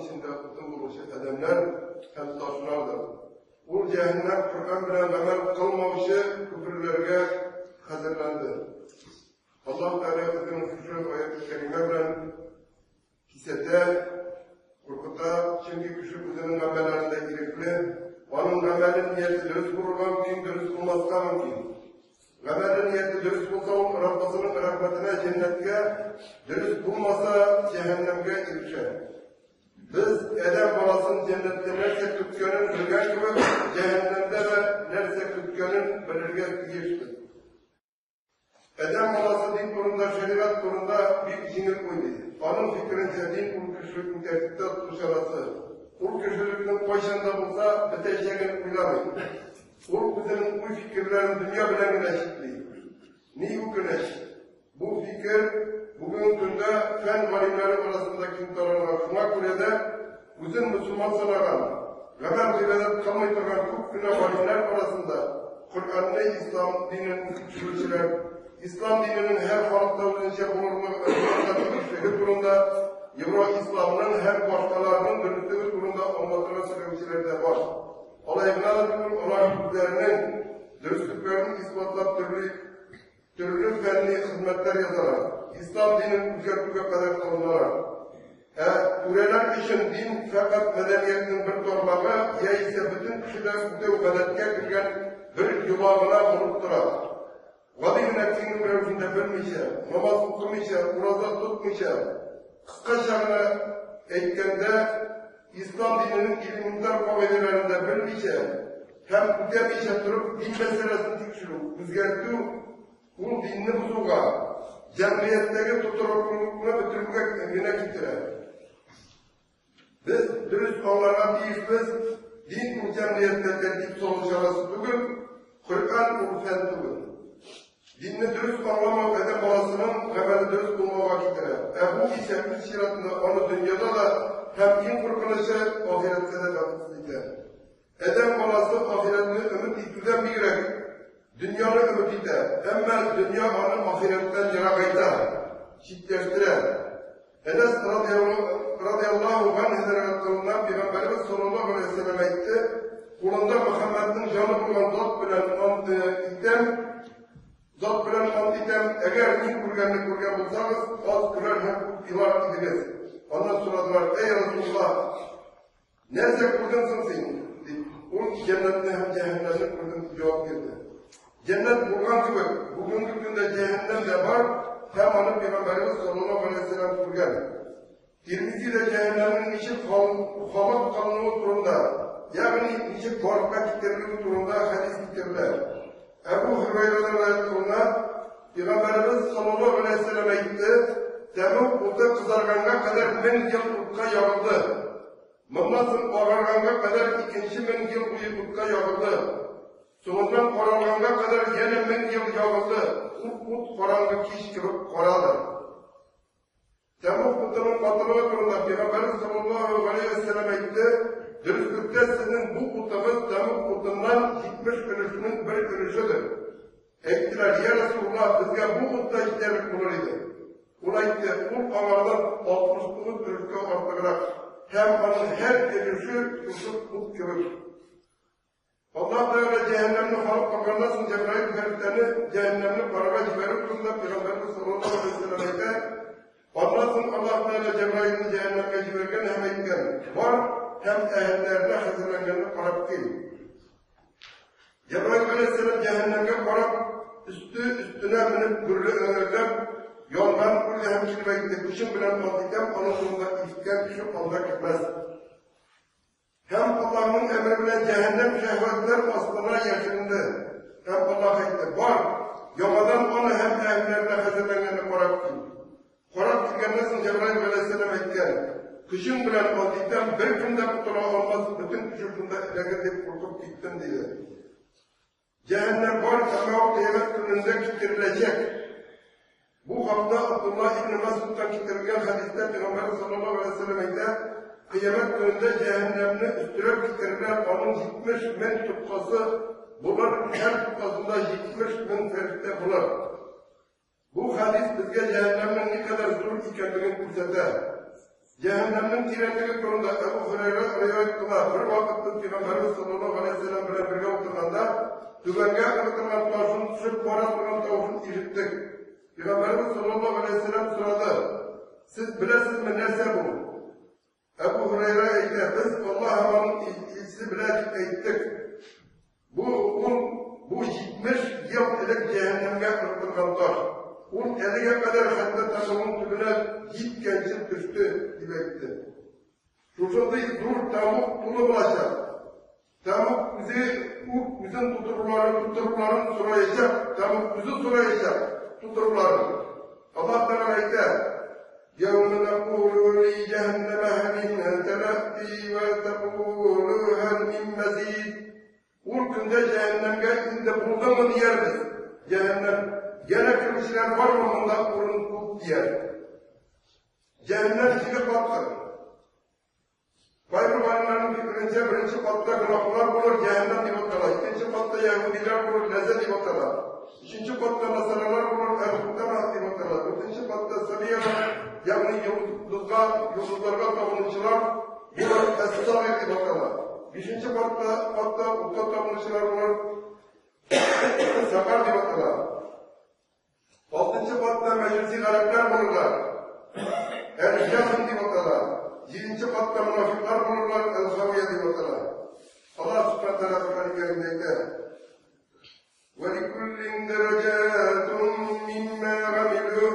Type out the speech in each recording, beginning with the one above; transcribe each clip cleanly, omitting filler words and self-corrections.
içinde bütün buluşu edemler hem taşlardır. Bu cehennem Kur'an bilen amel kılmamışı küfürlerge hazırlandı. Allah Teala kızının küfür ayet-i kerime bilen kisede, korkuta, çünkü küfür kızının amellerinde girikli, onun amelin niyeti dürüst kurulan kim, dürüst olmazsa mümkün. Amelin niyeti dürüst olsa onun Rabbasının rahmetine, cennetke, dürüst bulmasa cehennemge girişer. Biz Edem balasının cennette nerse kütkönün bilgen gibi, cehennemde de nerse kütkönün belirgen giriştir. Edem balası din kurunda, şeriat kurunda bir sinir koydu. Onun fikrince din kul küşürlükün tertipte tutuşarası. Kul küşürlükünün başında bulsa biteşeğini kuylamayın. Kul kuzunun bu fikirlerin dünya bilen güneşliği. Niye bu güneş? Bu fikir bugün günde fen valimleri arasındaki imtihanlar şuna göre de uzun Müslüman sanaran, Gamer gıbedet kalmayı tutan çok güne valimler arasında Kur'an'ı İslam dininin küçülçüler, İslam dininin her halkta ölünce bulunduğu şehir durumunda, Euro-İslam'ın hem başkalarının dönüştüğü durumda olmasına sebepçileri de var. Olaylar olaylarının dürüstlüklerini ispatlayıp türlü fenli hizmetler yazarlar. İslam dininin ülke kadar savunurlar. Kureler için din fakat medeniyetinin bir torbağı, ya ise bütün kişiler bu medeniyete girgen bir yuvağına unutturar. Vadi nefsinin mevzunda bilmişe, namaz okumışa, urazat tutmuşa, kısa şarına etkende İslam dininin ilimindar kuvvetlerinde bilmişe, hem ödemişe durup din meselesini tikşirip, üzgertiyor, bu dinini buzuğa, cemiyetteki tuturukluluğuna bitirmek emrine getirir. Biz dürüst onlara değiliz, din bu cemiyette tertip sonuçlarası bugün, Kur'an urfen bugün. Dinini dürüst anlamak edem balasının temeli dürüst bulma vakitine. Bu ise üç şiratında onu dünyada da hem din kurtuluşu ahirette de kapısıyla. Edem balası ahiretini ümit itüden bir yürek. Dünyanı ümit ite. Ama dünya onu ahiretten yarakayta. Şiddettiren. Enes radıyallahu anh hazretlerinden Peygamberimiz sallallahu aleyhi ve sellem etti. Kulunda Muhammed'in canı bulan zat bilen zat bilen antitem, eğer din kurganını kurgan bulsanız, az kurar hem ilar idiniz. Ondan soradılar, ey Resulullah, nerede kurgansın sen? O cennetine hem cehennemine kurgan cevap verdi. Cennet kurgan gibi, bugünkü günde cehennem de var, hem onu Peygamberimiz sallallahu aleyhi ve sellem kurgan. Tirmizi'de cehennemin içi havat kalınlığı durumda, yani içi korkma kitlerliği durumda hadis kitlerler. Ebu Hüreyre'den ayetlerine Peygamberimiz sallallahu aleyhi ve selleme gitti. Temuk burada kızarganga kadar 1000 yıl utka yağıldı. Mımnasın ağarganga kadar ikinci 1000 yıl utka yağıldı. Sonundan koralganga kadar yine 1000 yıl yağıldı. Ut koralgı kiş gibi koradır. Temuk Buda'nın patlağı durumda Peygamberimiz sallallahu aleyhi ve selleme gitti. Dürüstlükte sizin bu kutumuz Temuk kutundan gitmiş ölüşünün bir ölüşüdür. Ektiler, ya Resulullah, bizge bu kutta işlerlik bulur idi. Ulaydı, bu kamardan 69 ölüşke ortaklar. Hem onun her ölüşü tutup kut gibi. Allah Teala cehennemini halıp kamarlasın Cebrail heriflerini cehennemini paraga ciberip durumda Peygamberimiz sallallahu aleyhi ve sellem'e anlasın Allah Teala Cebrail'ini cehenneme ciberken hem etken. Var, hem ehillerine hazırlananını parap değil. Cebrail aleyhisselam cehennemde parap üstüne binip gürlü önerler, yoldan kurdu hem kilime kuşun bilen aldıkken onun sonunda ifken kişi Allah gitmez. Hem Allah'ın emriyle cehennem şehvetler aslına yaşandı. Hem Allah etti. Var, yomadan onu hem ehillerine hazırlananını parap değil. Parap tükenmesin Cebrail aleyhisselam etken. Kışın bilen aldıktan bir günde kutula olmaz, bütün küçüklüğünde ileride kurtup gittim diye. Cehennem var, ama kıyamet gününde kitirilecek. Bu hafta Abdullah İbn-i Mesud'dan kitirilen hadiste Peygamber sallallahu aleyhi ve sellem'de kıyamet gününde cehennemini üstüre kitirilen onun 70.000 tutkası bulur, her tutkasında 70.000 feriste bulur. Bu hadis bizge cehennemin ne kadar zor ikenliğini gösterdi. Cehennemnin tirenliği konuda Ebu Hureyre rivayet kılar. Bir vakitte Peygamberimiz sallallahu aleyhi ve sellem bilen birlikte oturduğunda düvenge kırıkılan taşın düşüp boğazlanan tavşın işittik. Peygamberimiz sallallahu aleyhi ve sellem soradı. Siz bilesiniz mi neyse bu? Ebu Hureyre eyle, biz Allah'ın iyisi bilecek eyittik. Bu 70 yıl ilk cehennemge kırıkılan taş. 50'ye kadar hatta taşının tübüne gitkençip düştü demekti. Şurada dur tamuk bunu bulaşacak. Tamuk bizim tuturlarını sorayacak. Tamuk bizi sorayacak. Tuturlarını. Allah Teala ayette يَوْمَ نَقُولُ لِجَهَنَّمَ هَلْ تَلَأْتِي وَتَقُولُ هَلْ مِنْ مَزِيدٍ O günde cehennemge indi burada mı diyeriz? Cehennem. Gene kılıçlar var mı ondan kurun kut diyer. Cehennem içine baktı. Bayramlarının fikrince birinci katta günahlar bulur, cehennem divatala. İkinci katta Yahudiler bulur, lezzet divatala. Üçüncü katta Nasaralar bulur, Erkut'tan divatala. Dördüncü katta Sabiyalar, yani yıldızlarga tavunucular bulur, Esra divatala. Beşinci katta Ukta tavunucular bulur, Sakar divatala. Altıncı katta meclisi galipler bulurlar. El-Cahın divatala. Yedinci katta münafıklar bulurlar. El-Haviye divatala. Allah subhanahu wa ta'ala Kur'an-ı Kerim'de وَلِكُلِّنْ دَرَجَاتٌ مِّمَّا عَمِلُوا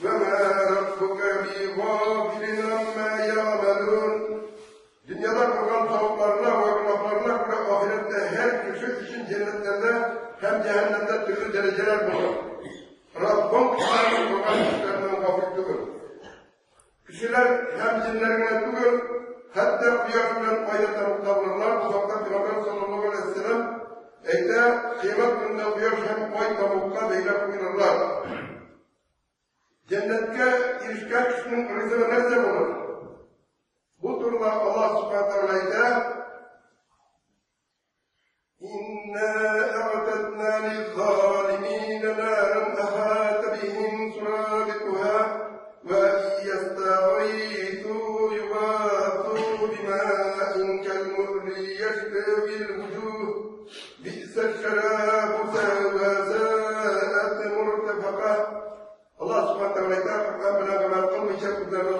وَمَا رَبُّكَ بِغَافِلٍ عَمَّا يَعْمَلُونَ Dünyada kılgan tavuklarına ve günahlarına göre ahirette her kişi için cennetlerde hem cehennemde türlü dereceler bulur. Rabbim kişilerin kılgan işlerinden gafildir. Kişiler hem cinlerine değil, hatta kıyafetlerin ayeten muhtablırlar. Bu vakti Peygamber sallallahu aleyhi ve sellem eyde kıymet gününde kıyaf hem ay tavukka beyle kuyururlar. Cennetke ilişken kişinin rızını nerede bulur? Bu durumda Allah subhanahu wa ta'ala İnna a'tadna lizzâlimîne nâren ahâte bihim surâdikuhâ وَاِنْ يَسْتَغِيثُوا يُغَاثُوا بِمَاءٍ كَالْمُهْلِ يَشْوِي الْوُجُوهَ بِئْسَ الشَّرَابُ وَسَاءَتْ مُرْتَفَقًا Allah subhanahu wa ta'ala Kur'an bilen amel kılmayacak üzerine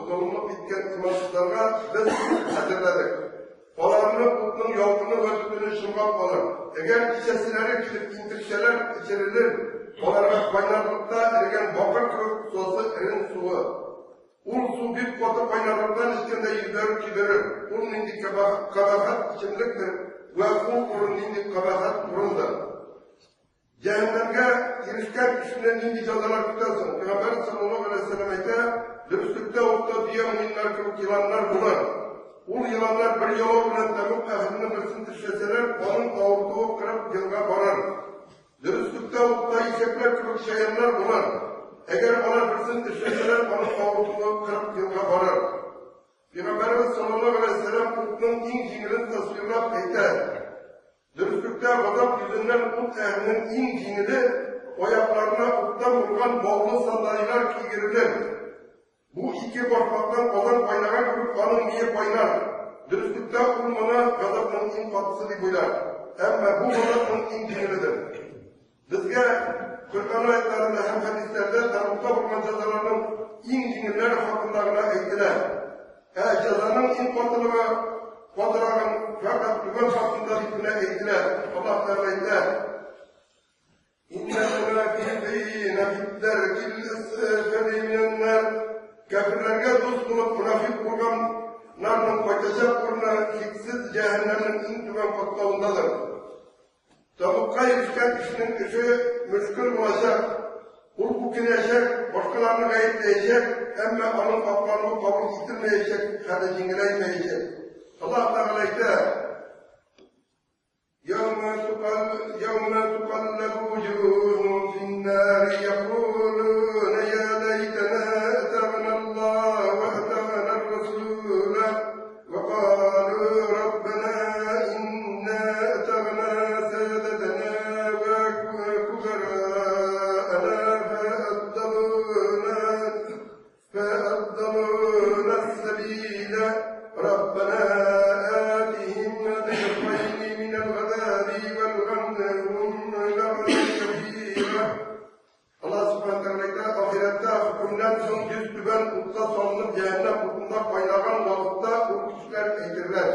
zulümlük bitken imansızlarına biz hazırladık. Olanını kutun yolunu ve sütünü şırmak olur. Eğer içesileri indirseler içerilir. Onlara kaynarlıkta ergen bakır kırık sosu erin suyu. Su bir kotu kaynarlıktan içkinde yüzler kibirir. Indi kabahat içimliktir. Ve indi kabahat burundur. Cehennemge girişken kişinin indi cazalar tutasın. Peygamber sallallahu aleyhi ve sellem'e dürüstlükte olsa diye müminler kırık yılanlar bular. Yılanlar bir yola bilen temuk ehlini bilsin tüşleseler, onun avurduğu kırıp yılga varar. Dürüstlükte olsa yiyecekler kırık şeyler bular. Eğer ona bilsin tüşleseler, onun avurduğu kırıp yılga varar. Peygamberimiz sallallahu aleyhi ve sellem kutunun in cininin tasvirlap eyler. Dürüstlükte gazap yüzünden kut ehlinin in cinini ayaklarına kuttan vurgan bağlı sandalyeler giydirilir. Bu iki korkmaktan olan kaynağa görüp anın niye kaynar? Dürüstlükte olmana gazapın in katısı bir buylar. Ama bu gazapın in cinilidir. Bizge Kur'an ayetlerinde hem hadislerde tarafta bulunan cezalarının in ciniller hakkındağına eydiler. Cezanın in katılığı Kodurağın fakat güven hakkında hükmüne eydiler. Allah Teala eydiler. İnne münafîkîne fidderkil esfeli minenler. Kafirlerge dost bulup münafik bulganlarının kaçacak kuruna hiksiz cehennemin in güven katlarındadır. Tabukka erişken kişinin işi müşkül olacak. Hulku kinecek, başkalarını gayetleyecek, ama onun haklarını kabul ettirmeyecek, hadi cingileymeyecek. Allah Teala eyler. يَوْمَ تُقَلَّبُ وُجُوهُهُمْ فِي النَّارِ يَقُولُونَ يَا لَيْتَنَا أَطَعْنَا اللَّهَ وَأَطَعْنَا الرَّسُولَ وَقَالُوا رَبَّنَا إِنَّا أَطَعْنَا سَادَتَنَا وَكُبَرَاءَنَا فَأَضَّلُونَا السَّبِيلَ kozlap oynagan vaqtda u kişiler eytirler.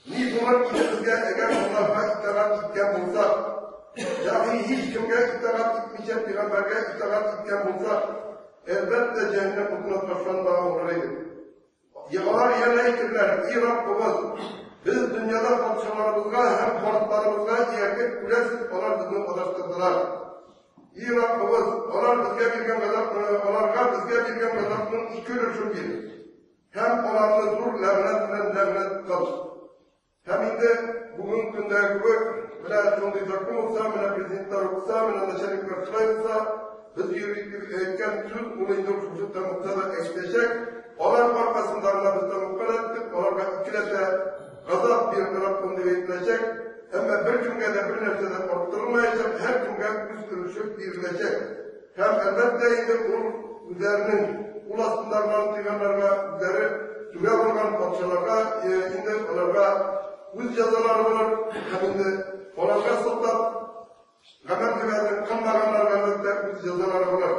Ni bunlar bizga eğer bunlarga itaat etken bulsak, yani hiç kimge itaat etmeyecek peygamberge itaat etken bulsak, elbette cehennem kutuna taşlanmağa uğraydı. Yağlar yerine eytirler, ey Rabbimiz, biz dünyada padişahlarımızga hem korklarımızga erkek kulesiz onlar bizni adaştırdılar. Ey Rabbimiz, onlar bizge birgen gazapının iki ölüşü bir. Hem onlarını dur levnet bilen levnet kıl. Hem indi bugün gündeki gibi bile sonunda takım olsa, bile prezidentler olsa, bile neşelikler çıkaysa, biz yürüyüp etken tüm bunu indi uçuşutta muttada eşleşecek. Onlar arkasındarına biz de mutlaka ettik, onlarga ikilete gazap bir Rabbim edilecek. Ama bir günge de bir nersede korkturulmayacak, her günge üst ölçüp verilecek. Hem elbette indi üzerinin ulasındarlarını tıganlarına, üzeri tüge olgan padişalarga, indi onlarga üz cezaları olur. Hem indi onlarga sıltap, gamer kıverdin kınmaganlarga da üz cezaları olur.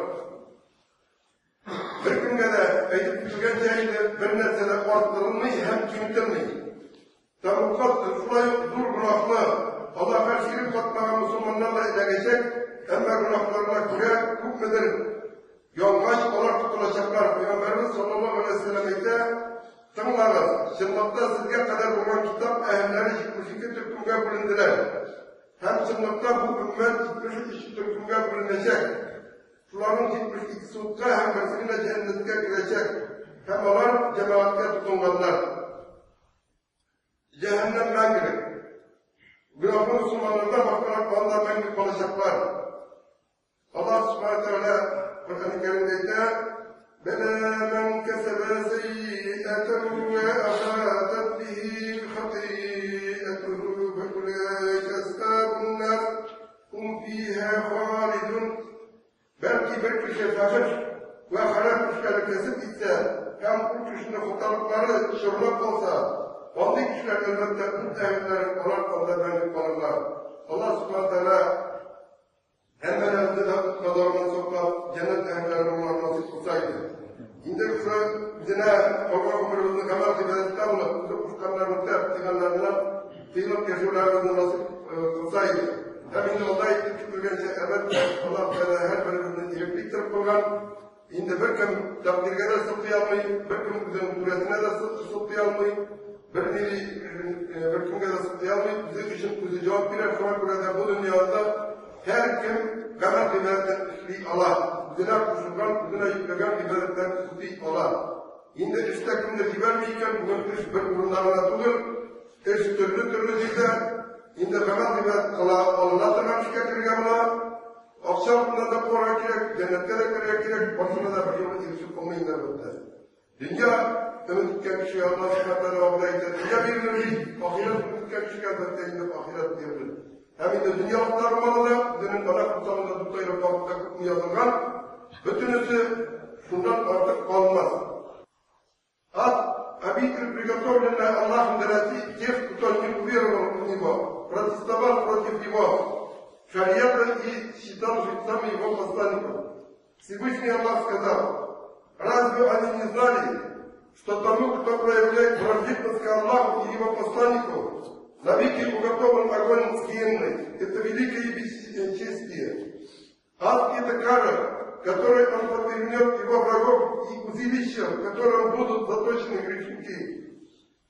Bir günge de edip tügence indi bir nersede korkturulmayı hem kimitilmeyi. Tabukat şurayı dur günahlı, Allah'a şirk katmayan Müslümanlarla ile geçecek, emme günahlarına göre hükmeder. Yolgaç olarak tutulacaklar. Peygamberimiz sallallahu aleyhi ve sellem ise, tınlarız, çınlıkta sizge kadar olan kitap ehemleri 72 Türk'ümge bölündüler. Hem çınlıkta bu ümmet 72 Türk'ümge bölünecek. Şuların 72 sutka hem birisine cennetke girecek. Hem onlar cemaatke tutunganlar. Cehennem mengili. Günahlı Müslümanlardan bakarak ondan mengil olacaklar. Allah subhanahu teala Kur'an-ı Kerim'de "Bela men kesebe seyyi'eten ve ahatet bihi hati'etuhu ve ulaike ashabun nar hum fiha halidun." Belki bir kişi fahiş ve haram işleri kesip gitse, hem bu kişinin hutalıkları şırnak olsa, bazı kişiler elbette bu tehlikelerin olan konuda benlik olurlar. Allah subhanahu teala emmelerinde de kadarına sokup cennet ehlilerine olan nasip olsaydı. Şimdi şu bizine korkak ömrümüzün kamar kıymetten olup, bizi kuşkanlarını tıkanlarına kıyılıp yaşıyorlarını nasip olsaydı. Hem şimdi olayı tükürgense elbette Allah Teala her birimizin iyiliktir koygan. Şimdi bir kim takdirge de sıkıyalmayı, bir kim bizim suretine de sıkıyalmayı, bir kimge de sıkıyalmayı, bizi için bizi cevap verir. Şuna göre de bu dünyada her kim gamer ibadetten üstü Allah, bizine kuşulgan, bizine yüklegen ibadetten üstü Allah. Şimdi işte kimde vermeyken bugün iş bir burunlarına tutur, iş türlü zilde, şimdi gamer ibadet Allah'a tırgan şikayetlerine bula, akşamından da kora gerek, cennette de gerek, başına da bir yolu ilişki olmayın da böyle. Dünya ümit etken kişi Allah sıkıntıları avlayınca, dünya verilir, ahiret ümit etken kişi elbette ahiret verilir. Hem de dünya aktarmalı da, bizinin bana kursamında tutayla bakıda kutmu yazılgan, bütünüzü şundan artık kalmaz. Обитель приготовленная Аллахом для тех, кто не уверовал в Него, протестовал против Его, шариата и считал жрецами Его посланников. Всевышний Аллах сказал, разве они не знали, что тому, кто проявляет враждебность к Аллаху и Его посланнику, навеки уготован огонь гиенны? Это великое бесчестие. Ад — это кара, которой он подвергнет его врагов, и узилища, в котором будут заточены грешники.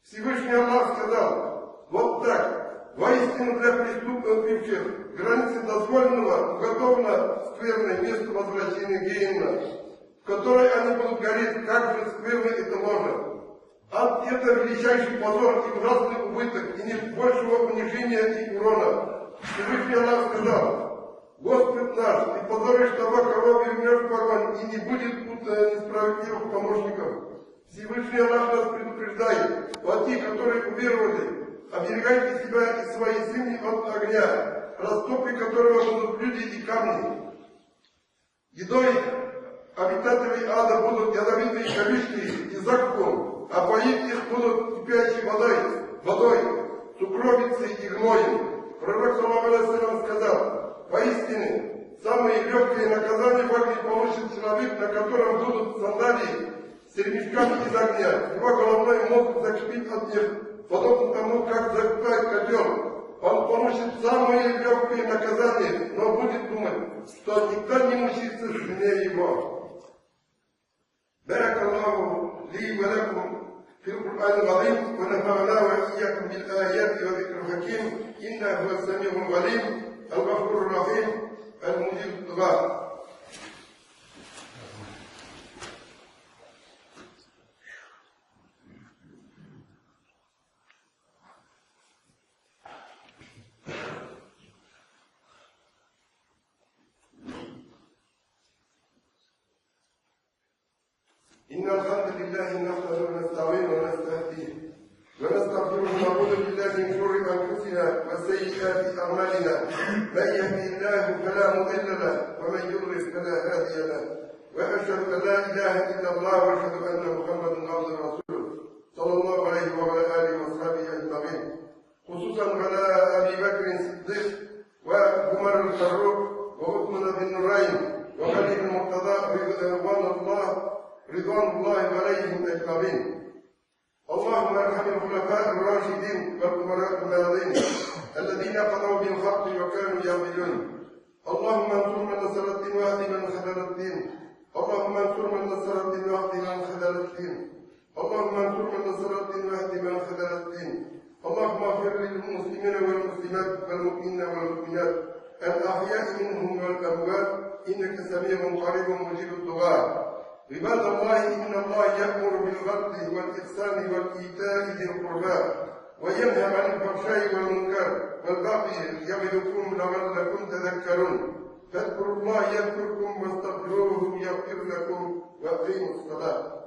Всевышний Аллах сказал, вот так, воистину для преступных бывших границы дозволенного уготовано скверное место возвращения гиенна, в которой они будут гореть, как же скверно это можно. Ад — это величайший позор и ужасный убыток, и нет большего унижения и урона. Всевышний Аллах сказал, Господь наш, ты позоришь того, кого вернешь в огонь, и не будет тут несправедливых помощников. Всевышний Аллах нас предупреждает, вот те, которые уверовали, оберегайте себя и свои семьи от огня, растопи которого будут люди и камни. Едой обитателей ада будут ядовитые колючки и закупом, а поить их будут кипящей водой, сукровицей и гноем. Пророк саллаллаху алейхи ва саллям сказал, поистине, самые легкие наказания в армии получит человек, на котором будут сандалии с череничками из огня. Его головной мозг закипит от них, подобно тому, как закипает котел. Он получит самое легкое наказание, но будет думать, что никто не мучится сильнее его. بارك الله لي ولكم في القرآن العظيم ونفعنا وإياكم بالآيات وذكر الحكيم إنه هو السميع العليم الغفور الرحيم المجيب الدعاء. إن الحمد لله نحمده ونستعينه ونستهديه ونستغفره ونعوذ بالله من شرور أنفسنا وسيئات أعمالنا من يهده الله فلا مضل له ومن يضلل فلا هادي له وأشهد أن لا إله إلا الله وأشهد أن محمدا عبده ورسوله صلى الله عليه وعلى آله وأصحابه أجمعين خصوصا على أبي بكر الصديق وعمر الفاروق وعثمان ذي النورين وعلي المرتضى رضوان الله عليهم أجمعين. اللهم ارحم الخلفاء الراشدين والأمراء الماضين الذين قضوا بالحق وكانوا يعملون. اللهم انصر من نصر الدين واهد من خذل الدين. اللهم انصر من نصر الدين واهد من خذل الدين. اللهم انصر من نصر الدين واهد من خذل الدين. اللهم اغفر للمسلمين والمسلمات والمؤمنين والمؤمنات الأحياء منهم والأموات إنك سميع قريب مجيب الدعاء. عباد الله إن الله يأمر بالعدل والإحسان وإيتاء ذي القربى وينهى عن الفحشاء والمنكر والبغي يعظكم لعلكم تذكرون فاذكروا الله يذكركم واستغفروه يغفر لكم وأقيموا الصلاة.